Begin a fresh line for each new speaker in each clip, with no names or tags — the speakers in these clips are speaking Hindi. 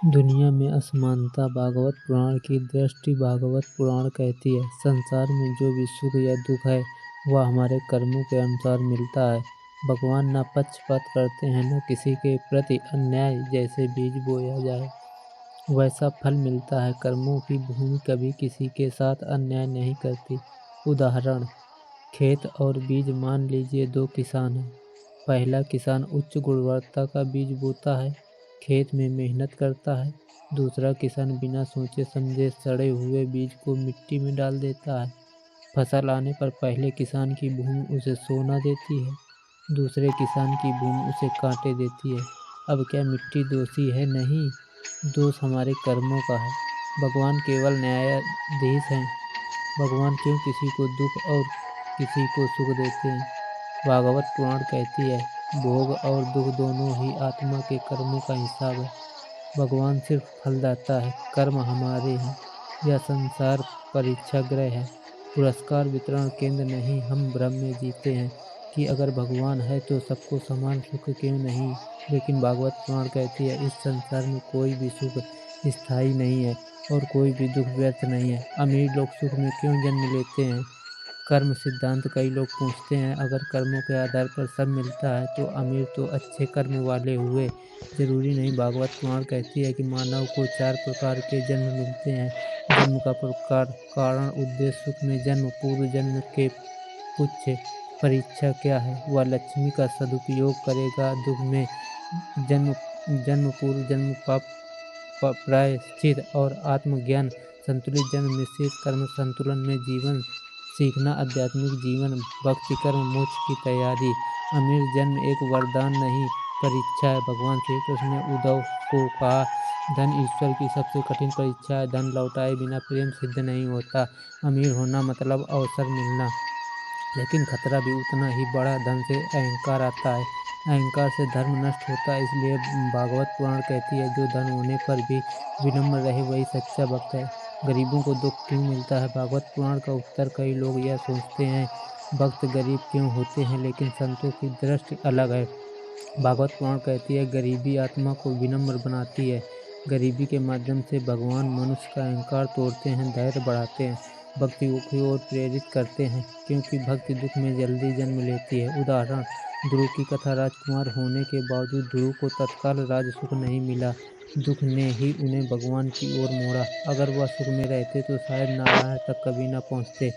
दुनिया में असमानता भागवत पुराण की दृष्टि भागवत पुराण कहती है, संसार में जो भी सुख या दुख है वह हमारे कर्मों के अनुसार मिलता है। भगवान न पक्षपात करते हैं न किसी के प्रति अन्याय। जैसे बीज बोया जाए वैसा फल मिलता है। कर्मों की भूमि कभी किसी के साथ अन्याय नहीं करती। उदाहरण, खेत और बीज। मान लीजिए दो किसान हैं। पहला किसान उच्च गुणवत्ता का बीज बोता है, खेत में मेहनत करता है। दूसरा किसान बिना सोचे समझे सड़े हुए बीज को मिट्टी में डाल देता है। फसल आने पर पहले किसान की भूमि उसे सोना देती है, दूसरे किसान की भूमि उसे कांटे देती है। अब क्या मिट्टी दोषी है? नहीं, दोष हमारे कर्मों का है। भगवान केवल न्यायाधीश हैं। भगवान क्यों किसी को दुख और किसी को सुख देते हैं? भागवत पुराण कहती है, भोग और दुख दोनों ही आत्मा के कर्मों का हिसाब है। भगवान सिर्फ फलदाता है, कर्म हमारे हैं। यह संसार परीक्षा गृह है, पुरस्कार वितरण केंद्र नहीं। हम भ्रम में जीते हैं कि अगर भगवान है तो सबको समान सुख क्यों नहीं। लेकिन भागवत पुराण कहती है, इस संसार में कोई भी सुख स्थायी नहीं है और कोई भी दुख व्यर्थ नहीं है। अमीर लोग सुख में क्यों जन्म लेते हैं? कर्म सिद्धांत। कई लोग पूछते हैं, अगर कर्मों के आधार पर सब मिलता है तो अमीर तो अच्छे कर्म वाले हुए। जरूरी नहीं। भागवत पुराण कहती है कि मानव को 4 प्रकार के जन्म मिलते हैं। जन्म का प्रकार, कारण, उद्देश्य। सुख में जन्म, पूर्व जन्म के पुण्य। परीक्षा क्या है? वह लक्ष्मी का सदुपयोग करेगा। दुख में जन्म, पूर्व जन्म पाप प्रायश्चित और आत्मज्ञान। संतुलित जन्म, मिश्रित कर्म, संतुलन में जीवन सीखना, आध्यात्मिक जीवन, भक्ति कर्म, मोक्ष की तैयारी। अमीर जन्म एक वरदान नहीं, परीक्षा है। भगवान श्री कृष्ण ने उद्धव को कहा, धन ईश्वर की सबसे कठिन परीक्षा है। धन लौटाए बिना प्रेम सिद्ध नहीं होता। अमीर होना मतलब अवसर मिलना, लेकिन खतरा भी उतना ही बड़ा। धन से अहंकार आता है, अहंकार से धर्म नष्ट होता है। इसलिए भागवत पुराण कहती है, जो धन होने पर भी विनम्र रहे वही सच्चा भक्त है। गरीबों को दुख क्यों मिलता है? भागवत पुराण का उत्तर। कई लोग यह सोचते हैं, भक्त गरीब क्यों होते हैं, लेकिन संतों की दृष्टि अलग है। भागवत पुराण कहती है, गरीबी आत्मा को विनम्र बनाती है। गरीबी के माध्यम से भगवान मनुष्य का अहंकार तोड़ते हैं, धैर्य बढ़ाते हैं, भक्ति की ओर प्रेरित करते हैं, क्योंकि भक्ति दुख में जल्दी जन्म लेती है। उदाहरण, ध्रुव की कथा। राजकुमार होने के बावजूद ध्रुव को तत्काल राज सुख नहीं मिला। दुख ने ही उन्हें भगवान की ओर मोड़ा। अगर वह सुख में रहते तो शायद नारायण तक कभी न पहुँचते।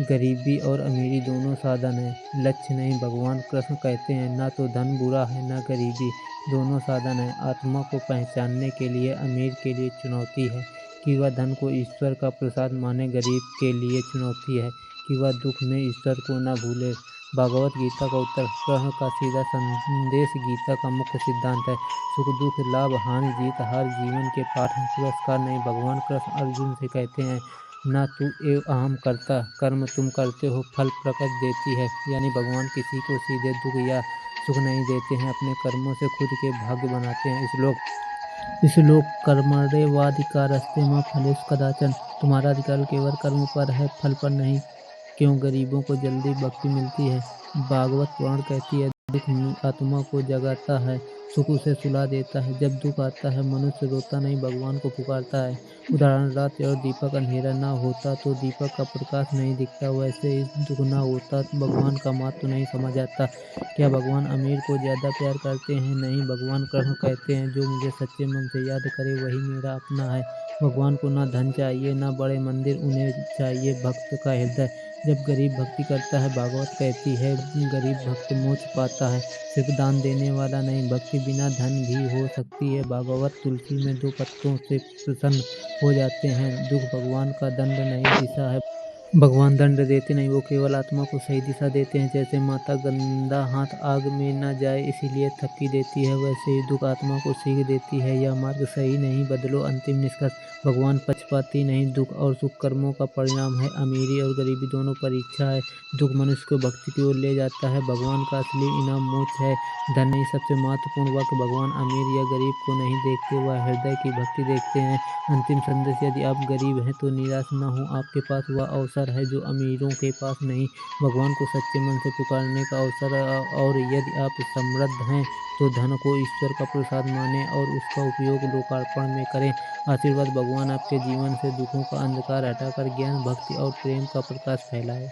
गरीबी और अमीरी दोनों साधन हैं, लक्ष्य नहीं। भगवान कृष्ण कहते हैं, ना तो धन बुरा है ना गरीबी, दोनों साधन हैं। आत्मा को पहचानने के लिए अमीर के लिए चुनौती है कि वह धन को ईश्वर का प्रसाद माने। गरीब के लिए चुनौती है कि वह दुख में ईश्वर को न भूले। भागवत गीता का उत्तर। कृष्ण का सीधा संदेश गीता का मुख्य सिद्धांत है। सुख दुख, लाभ हानि, जीत हार जीवन के पाठ हैं, पुरस्कार नहीं। भगवान कृष्ण अर्जुन से कहते हैं, ना तू एव अहम करता, कर्म तुम करते हो, फल प्रकृति देती है। यानी भगवान किसी को सीधे दुख या सुख नहीं देते हैं, अपने कर्मों से खुद के भाग्य बनाते हैं। श्लोक कर्मण्येवाधिकारस्ते मा फलेषु कदाचन। तुम्हारा अधिकार केवल कर्म पर है, फल पर नहीं। क्यों गरीबों को जल्दी भक्ति मिलती है? भागवत पुराण कहती है, दुख आत्मा को जगाता है, सुख उसे सुला देता है। जब दुख आता है मनुष्य रोता नहीं, भगवान को पुकारता है। उदाहरण, रात और दीपक अंधेरा ना होता तो दीपक का प्रकाश नहीं दिखता, वैसे ही दुख ना होता तो भगवान का महत्व नहीं समझ आता। क्या भगवान अमीर को ज्यादा प्यार करते हैं? नहीं। भगवान कृष्ण कहते हैं, जो मुझे सच्चे मन से याद करे वही मेरा अपना है। भगवान को ना धन चाहिए ना बड़े मंदिर, उन्हें चाहिए भक्त का हृदय। जब गरीब भक्ति करता है, भागवत कहती है, गरीब भक्त मोक्ष पाता है। सिर्फ दान देने वाला नहीं, भक्ति बिना धन भी हो सकती है। भागवत। तुलसी में 2 पत्तों से प्रसन्न हो जाते हैं। दुख भगवान का दंड नहीं, दिशा है। भगवान दंड देते नहीं, वो केवल आत्मा को सही दिशा देते हैं। जैसे माता गंदा हाथ आग में न जाए इसीलिए थपकी देती है, वैसे ही दुख आत्मा को सीख देती है, यह मार्ग सही नहीं, बदलो। अंतिम निष्कर्ष, भगवान पक्षपाती नहीं, दुख और सुख कर्मों का परिणाम है। अमीरी और गरीबी दोनों परीक्षा है। दुख मनुष्य को भक्ति की ओर ले जाता है, भगवान का असली इनाम मोक्ष है, धन नहीं। सबसे महत्वपूर्ण वाक्य, भगवान अमीर या गरीब को नहीं देखते, वह हृदय की भक्ति देखते हैं। अंतिम संदेश, यदि आप गरीब हैं तो निराश न हो, आपके पास वह अवसर अवसर है जो अमीरों के पास नहीं। भगवान को सच्चे मन से पुकारने का अवसर और यदि आप समृद्ध हैं तो धन को ईश्वर का प्रसाद मानें और उसका उपयोग लोकार्पण में करें। आशीर्वाद भगवान आपके जीवन से दुखों का अंधकार हटाकर ज्ञान, भक्ति और प्रेम का प्रकाश फैलाए।